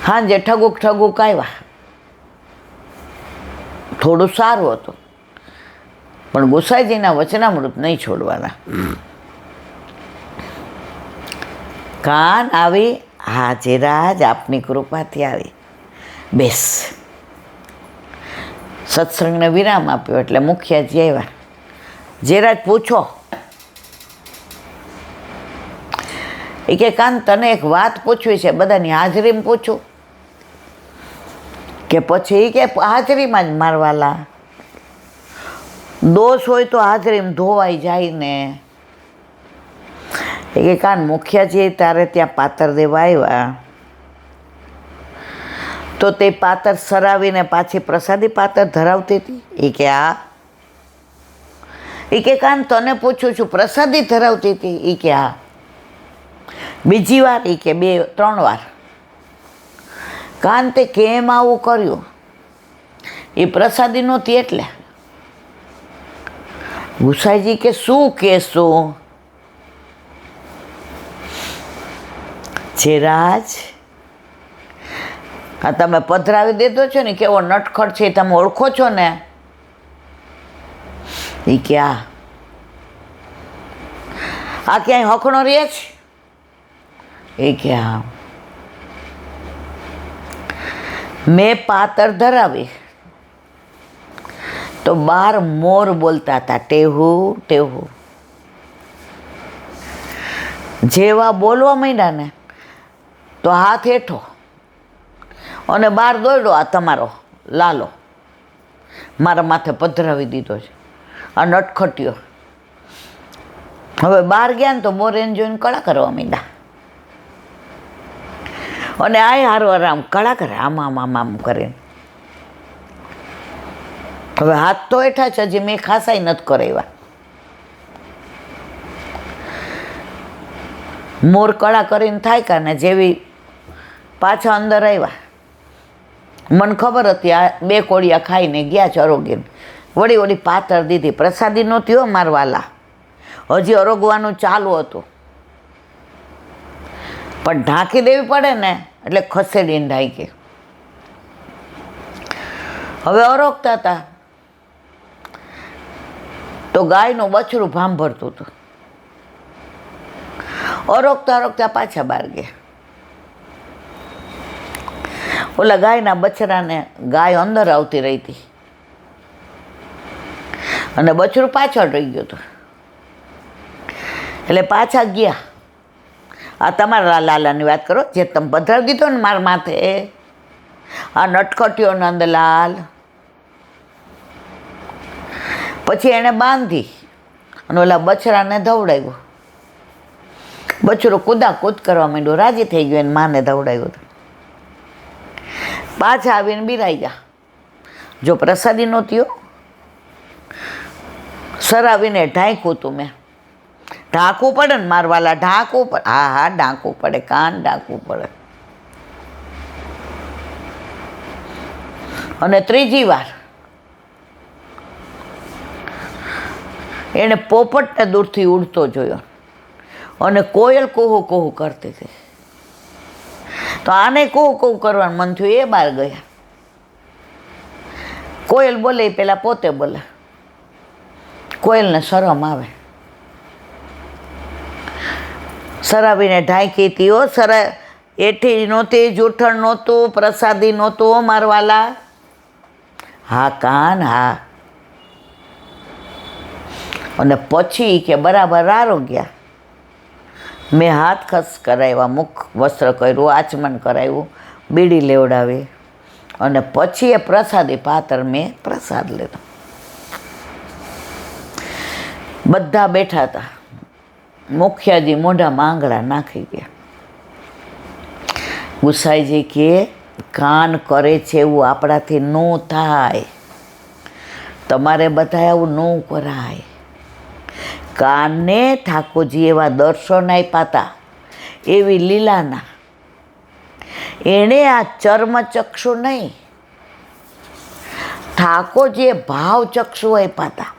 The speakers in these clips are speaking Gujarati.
હાંજે ઠગુક ઠગુક આવ્યા, થોડું સારું હતું, પણ ગોસાઈજીના વચનામૃત નહીં છોડવાના. કાન આવી, હાજરાજ આપની કૃપાથી આવી, બેસ. સત્સંગને વિરામ આપ્યો એટલે મુખિયાજી આવ્યા. જેરાજ પૂછો. એ કે કાન તને એક વાત પૂછવી છે, બધાની હાજરીમાં પૂછું કે પછી કે હાજરીમાં જ મારવાલા? દોષ હોય તો હાજરીમાં ધોવાઈ જાય ને. એ કે કાન મુખિયાજી તારે ત્યાં પાતર દેવા આવ્યા તો તે પાતર સરાવીને પાછી પ્રસાદી પાતર ધરાવતી હતી? એ કે હા. એ કે કાન તને પૂછું છું, પ્રસાદી ધરાવતી હતી? એ કે હા. બીજી વાર? એ કે 2-3 વાર. કાન તે કેમ આવું કર્યું? એ પ્રસાદી નહોતી એટલે. ગુસાઈજી કે શું કહેશું? જેરાજ આ તમે પધરાવી દીધો છો ને, કેવો નટખટ છે, તમે ઓળખો છો ને? એ કે આ ક્યાંય હકણો રહે છે? એ કે હા. મેં પાતર ધરાવી તો 12 મોર બોલતા હતા, ટેહું ટેહું. જેવા બોલવા માંડ્યા ને તો હાથ હેઠો અને 12 દોડ્યો, આ તમારો લાલો મારા માથે પધરાવી દીધો છે, આ નટખટ્યો. હવે 12 ગયા ને તો મોર એને જોઈને કળા કરવા માંડ્યા, અને આ હારો આરામ કળા કરે, આમ કરીને. હવે હાથ તો હેઠા છે, હજી મેં ખાસાઈ નથી કરાવ્યા. મોર કળા કરીને થાય કા ને જેવી પાછા અંદર આવ્યા, મને ખબર હતી આ 2 કોળિયા ખાઈને ગયા છે અરોગીને. વળી પાતર દીધી, પ્રસાદી નહોતી હો મારવાલા, હજી અરોગવાનું ચાલુ હતું, પણ ઢાંકી દેવી પડે ને એટલે ખસેડીને ઢાંકી. હવે અરોગતા હતા તો ગાયનું બછડું ભાંભરતું હતું. અરોગતા પાછા બહાર ગયા. ઓલા ગાયના બછડાને ગાય અંદર આવતી રહી હતી અને બછડું પાછળ રહી ગયું હતું. એટલે પાછા ગયા. આ તમારા લાલાની વાત કરો, જે તમે પધરાવી દીધો ને મારા માથે, આ નટખટ્યો નંદલાલ. પછી એણે બાંધી અને ઓલા બછડાને દવડાવ્યો. બછડો કૂદાકૂદ કરવા માંડ્યો, રાજી થઈ ગયો, એને માને દવડાવ્યો હતો. પાછા આવીને બિરાઈ ગયા. જો પ્રસાદી નહોતી હો, સરાવીને ઢાંક્યું તું મેં. ઢાંકવું પડે ને મારવાલા, ઢાંકવું પડે. હા ઢાંકવું પડે, કાન ઢાંકવું પડે. અને ત્રીજી વાર એણે પોપટને દૂરથી ઉડતો જોયો અને કોયલ કોહું કોહું કરતી હતી. તો આને કોહું કોહું કરવાનું મન થયું, એ બહાર ગયા. કોયલ બોલે એ પેલા પોતે બોલે. કોયલને શરમ આવે. સરાવીને ઢાંકી હતી હો, એઠી નહોતી, જૂઠણ નહોતું, પ્રસાદી નહોતું મારવાલા. હા કાન હા. અને પછી કે બરાબર આરોગ્યા. મેં હાથ ખસ કરાવ્યા, મુખ વસ્ત્ર કર્યું, આચમન કરાવ્યું, બીડી લેવડાવી, અને પછી એ પ્રસાદી પાતર મેં પ્રસાદ લીધો. બધા બેઠા હતા. મુખિયાજી મોઢામાં આંગળા નાખી ગયા. ગુસાઈજી કે કાન કરે છે એવું આપણાથી ન થાય, તમારે બધા એવું ન કરાય. કાનને ઠાકોરજી એવા દર્શન આપ્યા હતા, એવી લીલાના. એણે આ ચર્મચક્ષુ નહીં, ઠાકોરજીએ ભાવચક્ષુ આપ્યા હતા.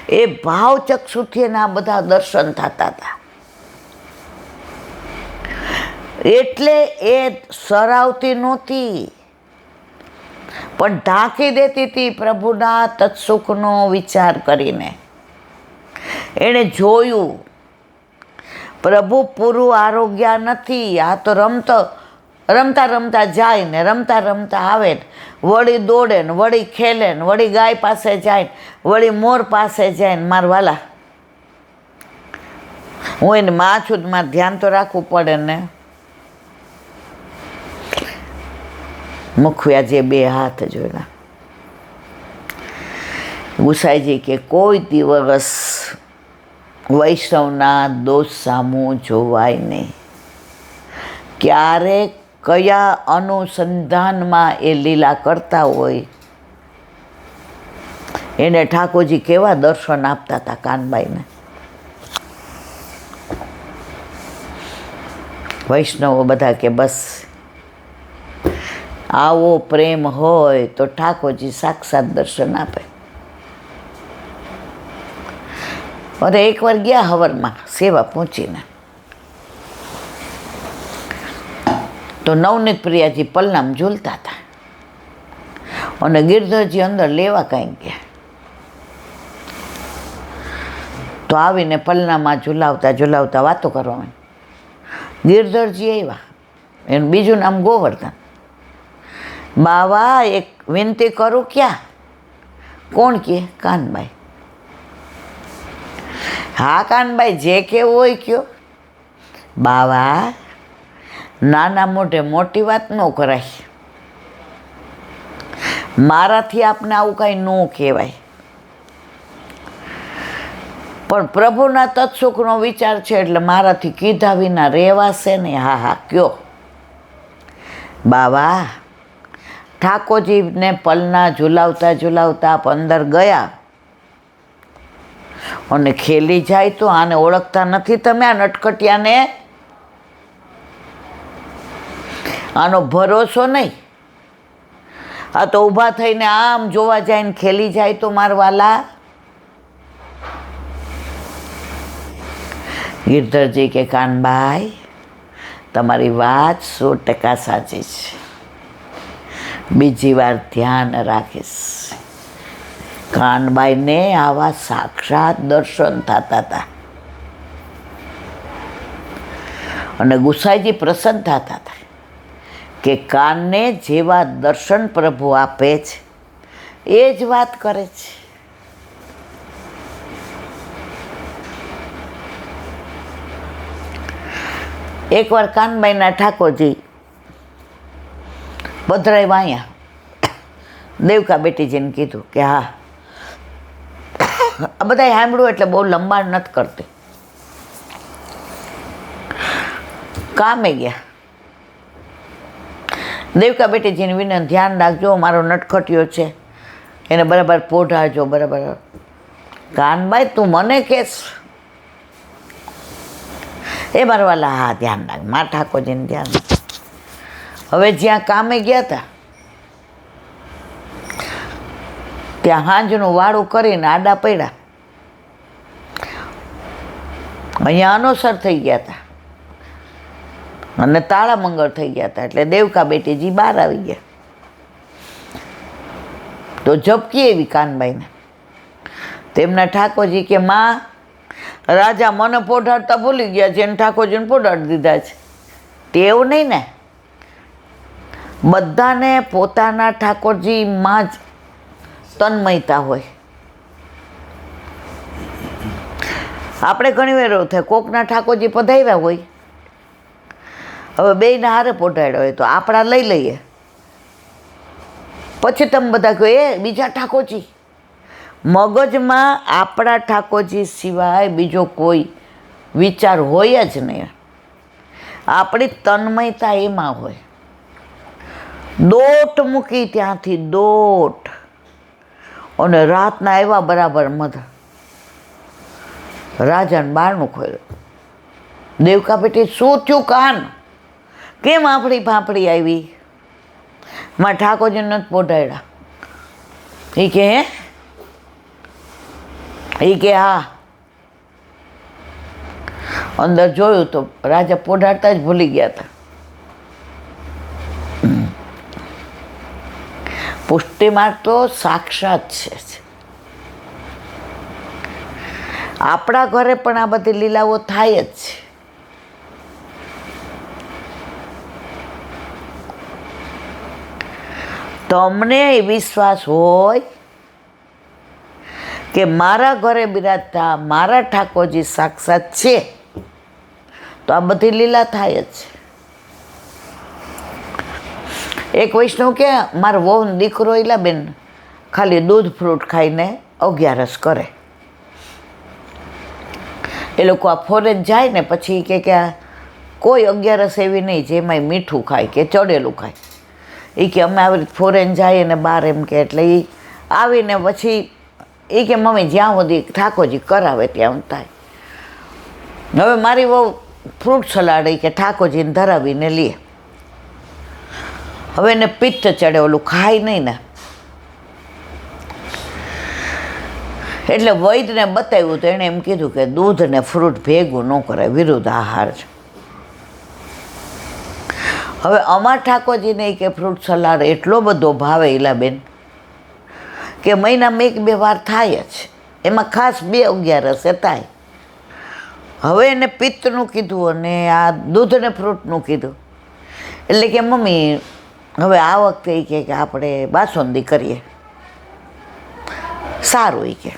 એ ભાવચક્ષુથી એના બધા દર્શન થતા હતા. એટલે એ સરાવતી નહોતી, પણ ઢાંકી દેતી હતી પ્રભુના તત્સુખનો વિચાર કરીને. એણે જોયું પ્રભુ પૂરું આરોગ્ય નથી, આ તો રમતા રમતા જાય ને રમતા રમતા આવે ને વળી દોડે ને વળી ખેલે ને વળી ગાય પાસે જાય ને વળી મોર પાસે જાય ને મારા વાલા, હું એને માં છું, મારે ધ્યાન તો રાખવું પડે ને. મુખિયા જે બે હાથ જોયા. ગુસાઈજી કે કોઈ દિવસ વૈષ્ણવના દોષ સામું જોવાય નહીં. ક્યારે કયા અનુસંધાનમાં એ લીલા કરતા હોય એને ઠાકોરજી કેવા દર્શન આપતા હતા કાનબાઈને. વૈષ્ણવો બધા કે બસ આવો પ્રેમ હોય તો ઠાકોરજી સાક્ષાત દર્શન આપે. અરે એકવાર ગયા હવનમાં સેવા પહોંચીને તો નવનીત પ્રિયાજી પલ્લામ ઝૂલતા હતા અને ગિરધરજી અંદર લેવા કાંઈ ગયા. તો આવીને પલ્લામાં ઝુલાવતા ઝુલાવતા વાતો કરવા. ગિરધરજી આવ્યા, એનું બીજું નામ ગોવર્ધન. બાવા એક વિનંતી કરું. ક્યાં? કોણ કે? કાનબાઈ. હા કાનબાઈ, જે કેવું હોય કયો. બાવા નાના મોઢે મોટી વાત ન કરાય, મારાથી આપને આવું કાંઈ ન કહેવાય, પણ પ્રભુના તત્સુખનો વિચાર છે એટલે મારાથી કીધા વિના રહેવાશે ને. હા હા કયો. બાવા ઠાકોરજીને પલના ઝુલાવતા ઝુલાવતા આપ અંદર ગયા અને ખેલી જાય તો આને ઓળખતા નથી તમે? આ નટકટિયાને આનો ભરોસો નહીં. આ તો ઊભા થઈને આમ જોવા જાય ને ખેલી જાય તો મારવાલા. ગિરધરજી કે કાનબાઈ તમારી વાત 100% સાચી છે, બીજી વાર ધ્યાન રાખીશ. કાનબાઈને આવા સાક્ષાત દર્શન થતા હતા અને ગુસાઈજી પ્રસન્ન થતા હતા કે કાનને જેવા દર્શન પ્રભુ આપે છે એ જ વાત કરે છે. એકવાર કાનબાઈના ઠાકોરજી પધરાવ્યા અહીંયા. દેવકા બેટીજીને કીધું કે હા, આ બધાએ સાંભળ્યું એટલે બહુ લંબાણ નથી કરતી. કામે ગયા. દેવકા બેટીજીને વિનંતી, ધ્યાન રાખજો, મારો નટખટિયો છે એને બરાબર પોઢાડજો. બરાબર. કાનબાઈ તું મને કહેશ? એ મારા વાલા હા ધ્યાન રાખ, મા ઠાકોરજીને ધ્યાન રાખ. હવે જ્યાં કામે ગયા હતા ત્યાં હાંજનું વાળું કરીને આડા પડ્યા. અહીંયા અનોસર થઈ ગયા હતા અને તાળા મંગળ થઈ ગયા હતા એટલે દેવકા બેટીજી બહાર આવી ગયા. તો ઝપકી એવી કાનબાઈને. તેમના ઠાકોરજી કે માં રાજા મને પોઢાડતા ભૂલી ગયા છે અને ઠાકોરજીને પોઢાડી દીધા છે. ટેવ નહીં ને, બધાને પોતાના ઠાકોરજીમાં જ તન્મયતા હોય. આપણે ઘણી વાર એવું થાય કોકના ઠાકોરજી પધાર્યા હોય, હવે બેયના હારે પોઢાડ્યા હોય તો આપણા લઈ લઈએ, પછી તમે બધા કહો એ બીજા ઠાકોરજી. મગજમાં આપણા ઠાકોરજી સિવાય બીજો કોઈ વિચાર હોય જ નહીં. આપણી તન્મયતા એમાં હોય. દોટ મૂકી ત્યાંથી દોટ અને રાતના આવ્યા બરાબર મધ. રાજાને બારણું ખોલ્યું. દેવકા બેટી શું થયું કાન? કેમ આપણી ફાંફડી આવી? માં ઠાકોરજીને નથી પોઢાડ્યા. એ કે હે? એ કે હા. અંદર જોયું તો રાજા પોઢાડતા જ ભૂલી ગયા હતા. પુષ્ટિમાર્ગ તો સાક્ષાત છે. આપણા ઘરે પણ આ બધી લીલાઓ થાય જ છે. તમને વિશ્વાસ હોય કે મારા ઘરે બિરાજતા મારા ઠાકોરજી સાક્ષાત છે, તો આ બધી લીલા થાય જ છે. એક વૈષ્ણવ કે મારો વહુ દીકરો ઈલાબેન ખાલી દૂધ ફ્રૂટ ખાઈને અગિયારસ કરે. એ લોકો આ ફોરેન જાય ને પછી કે કોઈ અગિયારસ એવી નહીં જેમાં મીઠું ખાય કે ચડેલું ખાય. એ કે અમે આવી રીતે ફોરેન જઈએ ને બહાર એમ કે એટલે એ આવીને પછી એ કે મમ્મી જ્યાં સુધી ઠાકોરજી કરાવે ત્યાં થાય. હવે મારી બહુ ફ્રૂટ સલાડ કે ઠાકોરજીને ધરાવીને લે. હવે એને પિત્ત ચડે, ઓલું ખાય નહીં ને, એટલે વૈદ્યને બતાવ્યું તો એણે એમ કીધું કે દૂધ ને ફ્રૂટ ભેગું ન કરાય, વિરુદ્ધ આહાર છે. હવે અમાર ઠાકોરજીને કે ફ્રૂટ સલાડ એટલો બધો ભાવે ઈલાબેન કે મહિનામાં 1-2 વાર થાય જ. એમાં ખાસ 2 અગિયારસ થાય. હવે એને પિત્તનું કીધું અને આ દૂધ ને ફ્રૂટનું કીધું. એટલે કે મમ્મી હવે આ વખતે કે આપણે બાસુંદી કરીએ. સારું એ કે.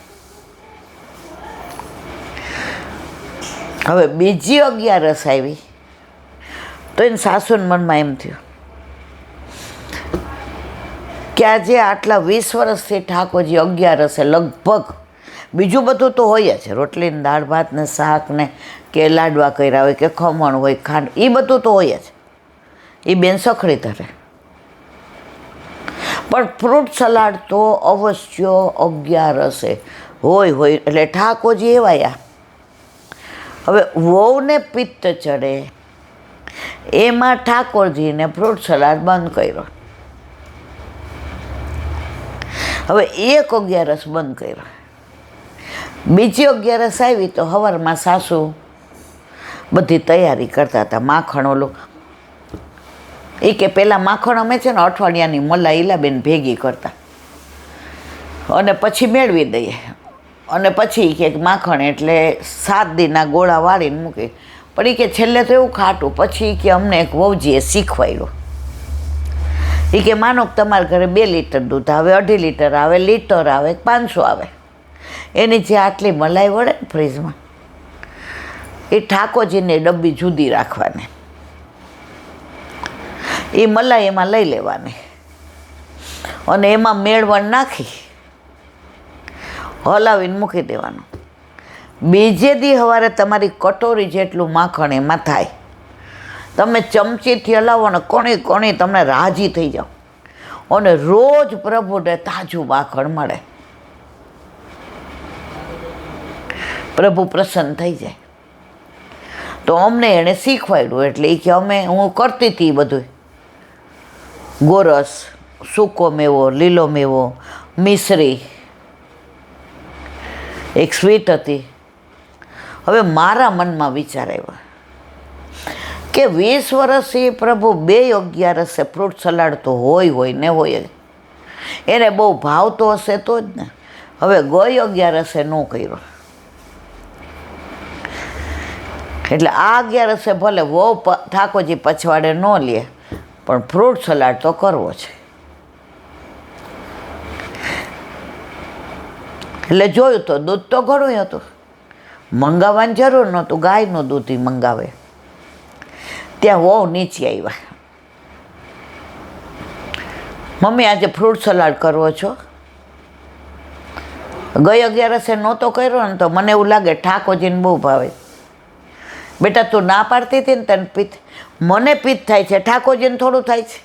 હવે બીજી અગિયારસ આવી તો એને સાસુના મનમાં એમ થયું કે આજે આટલા 20 વર્ષથી ઠાકોરજી અગિયારસે લગભગ બીજું બધું તો હોય જ, રોટલી ને દાળ ભાત ને શાક ને કે લાડવા કર્યા હોય કે ખમણ હોય ખાંડ, એ બધું તો હોય જ. એ બેન સખડી ધરે, પણ ફ્રૂટ સલાડ તો અવશ્ય અગિયારસે હોય. એટલે ઠાકોરજી એવાયા. હવે વહુને પિત્ત ચડે એમાં ઠાકોરજીને ફ્રૂટ સલાડ બંધ કર્યો. હવે એક અગિયારસ બંધ કર્યો. બીજી અગિયારસ આવી તો સવારમાં સાસુ બધી તૈયારી કરતા હતા. માખણ ઓલું એ કે પહેલાં માખણ અમે છે ને અઠવાડિયાની મલાઈ ઈલાબેન ભેગી કરતા અને પછી મેળવી દઈએ, અને પછી કે માખણ એટલે 7 દીના ગોળા વાળીને મૂકી. પણ એ કે છેલ્લે તો એવું ખાટું. પછી કે અમને એક વહુજીએ શીખવાડ્યું. એ કે માનો કે તમારા ઘરે 2 લીટર દૂધ આવે, 2.5 લીટર આવે, લીટર આવે, 500 આવે, એની જે આટલી મલાઈ વળે ને ફ્રીજમાં, એ ઠાકોરજીને ડબ્બી જુદી રાખવાની. એ મલાઈ એમાં લઈ લેવાની અને એમાં મેળવણ નાખી હલાવીને મૂકી દેવાનું. બીજે દી સવારે તમારી કટોરી જેટલું માખણ એમાં થાય. તમે ચમચીથી હલાવો ને કોણી કોણી તમને રાજી થઈ જાઓ, અને રોજ પ્રભુને તાજું માખણ મળે. પ્રભુ પ્રસન્ન થઈ જાય. તો અમને એણે શીખવાડ્યું. એટલે એ કે હું કરતી હતી બધું. ગોરસ, સૂકો મેવો, લીલો મેવો, મિશ્રી, એક સ્વીટ હતી. હવે મારા મનમાં વિચાર આવ્યો કે 20 વર્ષથી પ્રભુ 2 અગિયારસે ફ્રૂટ સલાડ તો હોય ને હોય જ. એને બહુ ભાવતો હશે તો જ ને. હવે ગઈ અગિયારસે ન કર્યો. એટલે આ અગિયારસે ભલે વહુ ઠાકોરજી પછવાડે ન લે, પણ ફ્રૂટ સલાડ તો કરવો છે. એટલે જોયું તો દૂધ તો ઘણું હતું, મંગાવવાની જરૂર નહોતું, ગાયનું દૂધ મંગાવે. ત્યાં વહુ નીચે આવ્યા. મમ્મી આજે ફ્રૂટ સલાડ કરવો છો? ગઈ અગિયારસે નહોતો કર્યો ને તો મને એવું લાગે ઠાકોરજીને બહુ ભાવે. બેટા તું ના પાડતી હતી ને તને પિત્ત, મને પિત્ત થાય છે, ઠાકોરજીને થોડું થાય છે.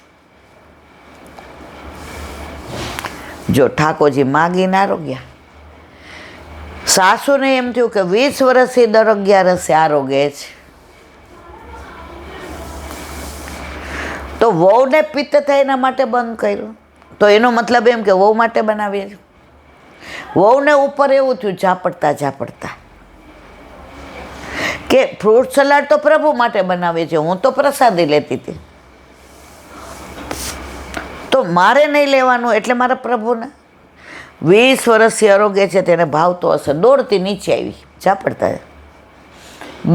જો ઠાકોરજી માગીને આરોગ્યા. સાસુને એમ થયું કે 20 વર્ષથી દર અગિયારસે આરોગે છે, તો વહુને પિત્ત થાય એના માટે બંધ કર્યું. તો એનો મતલબ એમ કે વહુ માટે બનાવીએ છીએ. વહુને ઉપર એવું થયું ઝાપડતા કે ફ્રૂટ સલાડ તો પ્રભુ માટે બનાવીએ છીએ, હું તો પ્રસાદી લેતી હતી. તો તો મારે નહીં લેવાનું એટલે મારા પ્રભુને 20 વર્ષથી આરોગ્ય છે તેને ભાવતો હશે. દોડતી નીચે આવી ઝાપડતા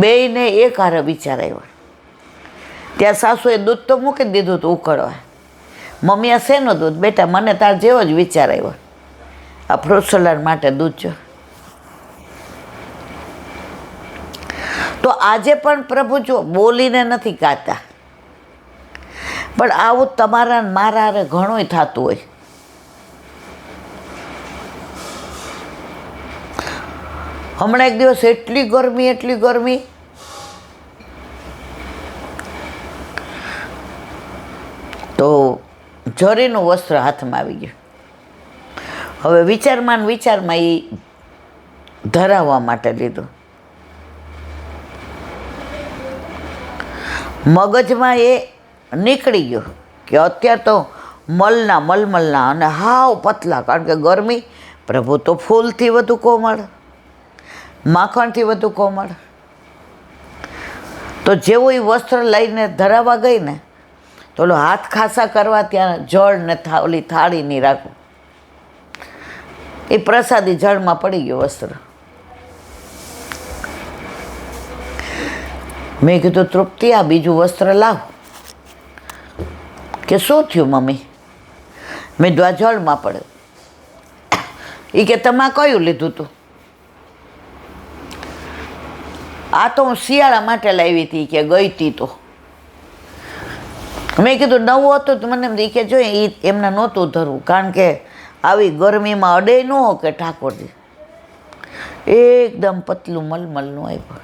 બેયને એક હારે વિચાર આવ્યો. ત્યાં સાસુએ દૂધ તો મૂકી દીધું હતું ઉકળવા. મમ્મી આ શેનું દૂધ? બેટા મને તાર જેવો જ વિચાર આવ્યો, આ ફ્રૂટ સલાડ માટે દૂધ જો. તો આજે પણ પ્રભુ જો બોલીને નથી ગાતા, પણ આવું તમારા મારા હારે ઘણું થતું હોય. હમણાં એક દિવસ એટલી ગરમી તો જરીનું વસ્ત્ર હાથમાં આવી ગયું. હવે વિચારમાં એ ધરાવવા માટે લીધું. મગજમાં એ નીકળી ગયો કે અત્યારે તો મલમલના અને હાવ પતલા, કારણ કે ગરમી. પ્રભુ તો ફૂલથી વધુ કોમળ, માખણથી વધુ કોમળ. તો જેવું એ વસ્ત્ર લઈને ધરાવવા ગઈ ને તો ઓલો હાથ ખાસા કરવા ત્યાં જળ ને ઓલી થાળી નહીં રાખવું, એ પ્રસાદી જળમાં પડી ગયો વસ્ત્ર. મેં કીધું તૃપ્તિ આ બીજું વસ્ત્ર લાવ. કે શું થયું મમ્મી? મેં કીધું આ જળમાં પડ્યું. એ કે તમે કયું લીધું હતું? આ તો હું શિયાળા માટે લાવી હતી કે ગઈ હતી તો. મેં કીધું નવું હતું તો મને એમ કે જોઈએ એ એમને નહોતું ધરવું, કારણ કે આવી ગરમીમાં અડે ન હો કે ઠાકોરજી. એકદમ પતલું મલમલનું આપ્યું.